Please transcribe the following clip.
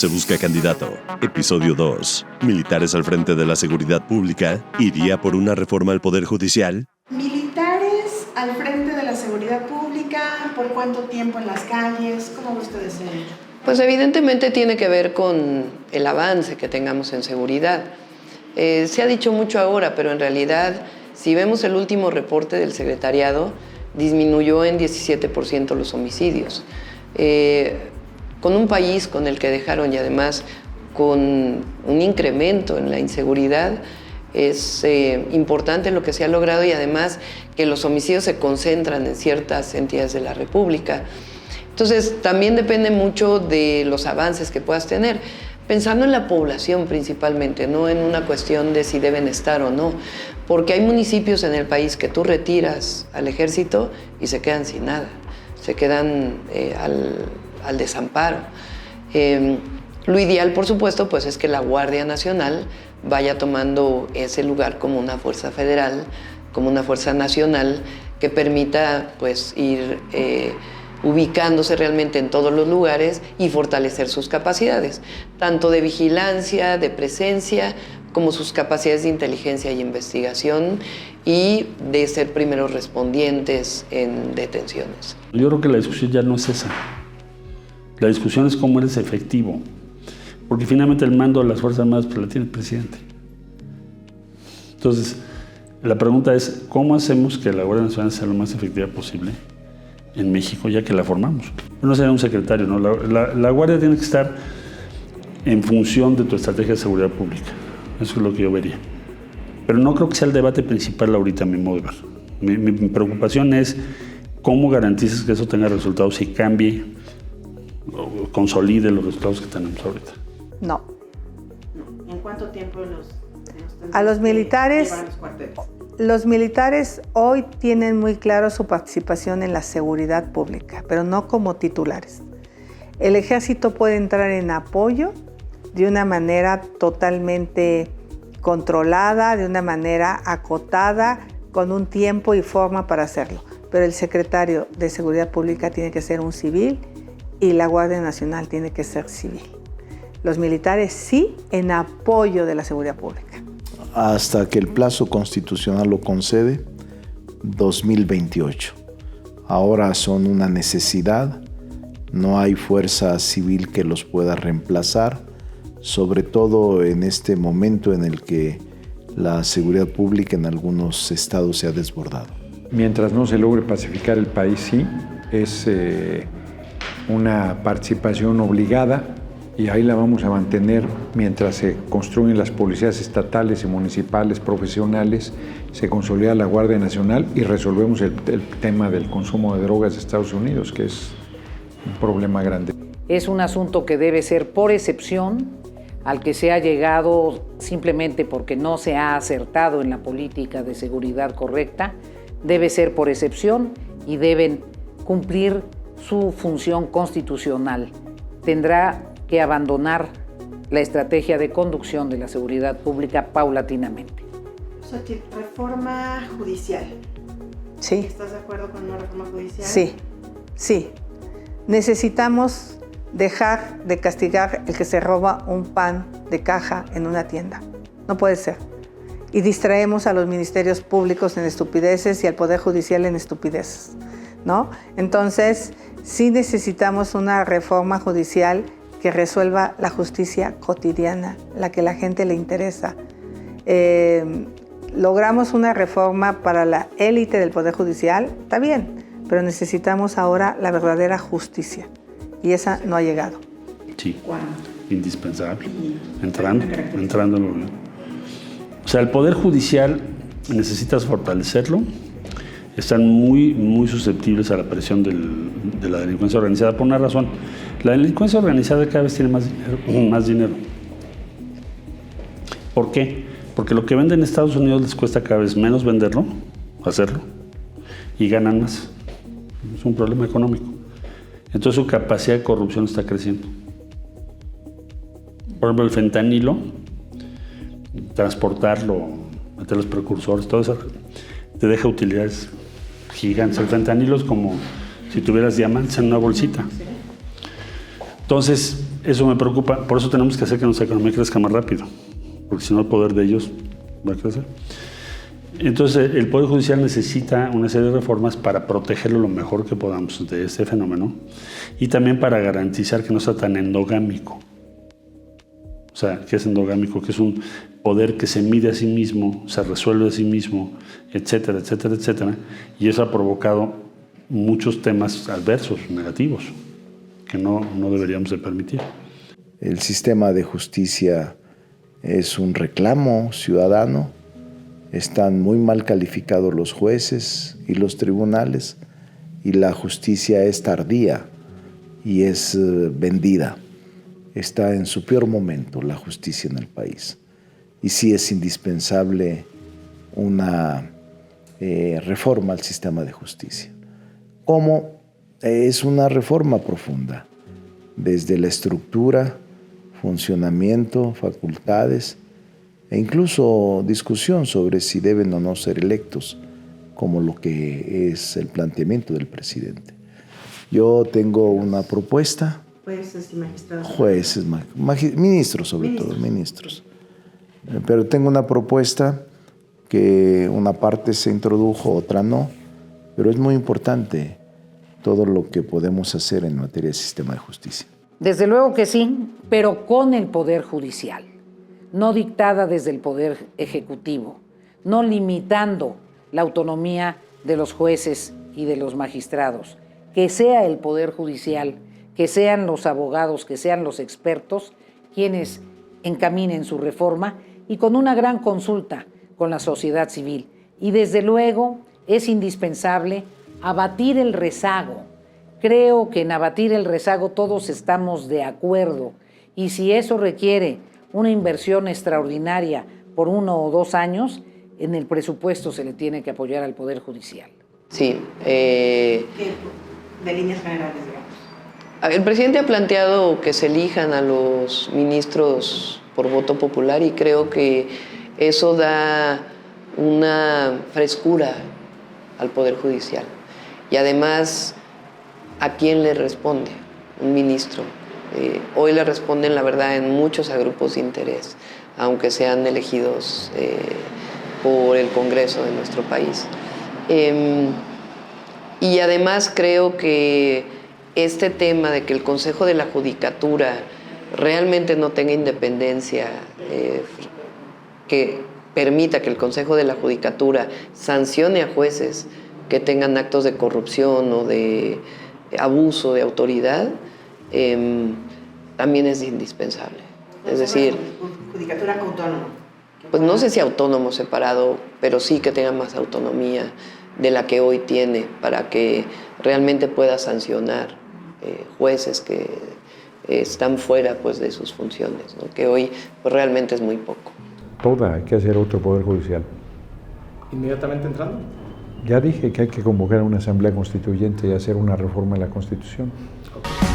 Se busca candidato. Episodio 2. Militares al frente de la seguridad pública. ¿Iría por una reforma al Poder Judicial? Militares al frente de la seguridad pública. ¿Por cuánto tiempo en las calles? ¿Cómo ve usted ese hecho? Pues evidentemente tiene que ver con el avance que tengamos en seguridad. Se ha dicho mucho ahora, pero en realidad, si vemos el último reporte del secretariado, disminuyó en 17% los homicidios. Con un país con el que dejaron y además con un incremento en la inseguridad, es importante lo que se ha logrado y además que los homicidios se concentran en ciertas entidades de la República. Entonces, también depende mucho de los avances que puedas tener, pensando en la población principalmente, no en una cuestión de si deben estar o no, porque hay municipios en el país que tú retiras al ejército y se quedan sin nada, se quedan al desamparo. Lo ideal, por supuesto, pues es que la Guardia Nacional vaya tomando ese lugar como una fuerza federal, como una fuerza nacional que permita pues ir ubicándose realmente en todos los lugares y fortalecer sus capacidades, tanto de vigilancia, de presencia, como sus capacidades de inteligencia y investigación y de ser primeros respondientes en detenciones. Yo creo que la discusión ya no es esa. La discusión es cómo eres efectivo, porque finalmente el mando de las Fuerzas Armadas pues, la tiene el presidente. Entonces, la pregunta es, ¿cómo hacemos que la Guardia Nacional sea lo más efectiva posible en México, ya que la formamos? No será un secretario, ¿no? La Guardia tiene que estar en función de tu estrategia de seguridad pública. Eso es lo que yo vería. Pero no creo que sea el debate principal ahorita, a mi modo de ver. Mi preocupación es cómo garantizas que eso tenga resultados y cambie o consolide los resultados que tenemos ahorita. No. ¿En cuánto tiempo a los militares? Los militares hoy tienen muy claro su participación en la seguridad pública, pero no como titulares. El ejército puede entrar en apoyo de una manera totalmente controlada, de una manera acotada, con un tiempo y forma para hacerlo. Pero el secretario de Seguridad Pública tiene que ser un civil y la Guardia Nacional tiene que ser civil. Los militares sí en apoyo de la seguridad pública. Hasta que el plazo constitucional lo concede, 2028. Ahora son una necesidad, no hay fuerza civil que los pueda reemplazar, sobre todo en este momento en el que la seguridad pública en algunos estados se ha desbordado. Mientras no se logre pacificar el país, sí, es una participación obligada y ahí la vamos a mantener mientras se construyen las policías estatales y municipales profesionales, se consolida la Guardia Nacional y resolvemos el tema del consumo de drogas de Estados Unidos, que es un problema grande. Es un asunto que debe ser por excepción, al que se ha llegado simplemente porque no se ha acertado en la política de seguridad correcta, debe ser por excepción y deben cumplir su función constitucional. Tendrá que abandonar la estrategia de conducción de la seguridad pública paulatinamente. Xochitl, reforma judicial. Sí. ¿Estás de acuerdo con una reforma judicial? Sí. Necesitamos dejar de castigar el que se roba un pan de caja en una tienda. No puede ser. Y distraemos a los ministerios públicos en estupideces y al Poder Judicial en estupideces, ¿no? Entonces, sí necesitamos una reforma judicial que resuelva la justicia cotidiana, la que a la gente le interesa. Logramos una reforma para la élite del Poder Judicial, está bien, pero necesitamos ahora la verdadera justicia y esa no ha llegado. Sí, ¿Cuándo? indispensable, entrando. O sea, el Poder Judicial necesitas fortalecerlo. Están muy susceptibles a la presión de la delincuencia organizada por una razón. La delincuencia organizada cada vez tiene más dinero. ¿Por qué? Porque lo que venden en Estados Unidos les cuesta cada vez menos venderlo, hacerlo, y ganan más. Es un problema económico. Entonces su capacidad de corrupción está creciendo. Por ejemplo, el fentanilo, transportarlo, meter los precursores, todo eso, te deja utilidades gigantes. El fentanilo es como si tuvieras diamantes en una bolsita. Entonces, eso me preocupa. Por eso tenemos que hacer que nuestra economía crezca más rápido, porque si no el poder de ellos va a crecer. Entonces, el Poder Judicial necesita una serie de reformas para protegerlo lo mejor que podamos de este fenómeno y también para garantizar que no sea tan endogámico. O sea, que es endogámico, que es un poder que se mide a sí mismo, se resuelve a sí mismo, etcétera, etcétera, etcétera. Y eso ha provocado muchos temas adversos, negativos, que no deberíamos de permitir. El sistema de justicia es un reclamo ciudadano. Están muy mal calificados los jueces y los tribunales y la justicia es tardía y es vendida. Está en su peor momento la justicia en el país. Y sí es indispensable una reforma al sistema de justicia. ¿Cómo? Es una reforma profunda, desde la estructura, funcionamiento, facultades, e incluso discusión sobre si deben o no ser electos, como lo que es el planteamiento del presidente. Yo tengo una propuesta. Jueces y magistrados. Jueces, ministros sobre todo, ministros. Pero tengo una propuesta que una parte se introdujo, otra no, pero es muy importante todo lo que podemos hacer en materia de sistema de justicia. Desde luego que sí, pero con el Poder Judicial, no dictada desde el Poder Ejecutivo, no limitando la autonomía de los jueces y de los magistrados. Que sea el Poder Judicial, que sean los abogados, que sean los expertos quienes encaminen su reforma y con una gran consulta con la sociedad civil. Y desde luego es indispensable abatir el rezago. Creo que en abatir el rezago todos estamos de acuerdo y si eso requiere una inversión extraordinaria por 1 o 2 años, en el presupuesto se le tiene que apoyar al Poder Judicial. Sí. De líneas generales, digamos. El presidente ha planteado que se elijan a los ministros por voto popular y creo que eso da una frescura al Poder Judicial. Y además, ¿a quién le responde un ministro? Hoy le responden, la verdad, en muchos a grupos de interés, aunque sean elegidos por el Congreso de nuestro país. Y además creo que este tema de que el Consejo de la Judicatura realmente no tenga independencia, que permita que el Consejo de la Judicatura sancione a jueces que tengan actos de corrupción o de abuso de autoridad, también es indispensable. Es decir, Judicatura autónoma. Pues no sé si autónomo separado, pero sí que tenga más autonomía de la que hoy tiene para que realmente pueda sancionar jueces que están fuera pues, de sus funciones, ¿no? Que hoy pues, realmente es muy poco. Hay que hacer otro Poder Judicial. ¿Inmediatamente entrando? Ya dije que hay que convocar una asamblea constituyente y hacer una reforma de la Constitución. Okay.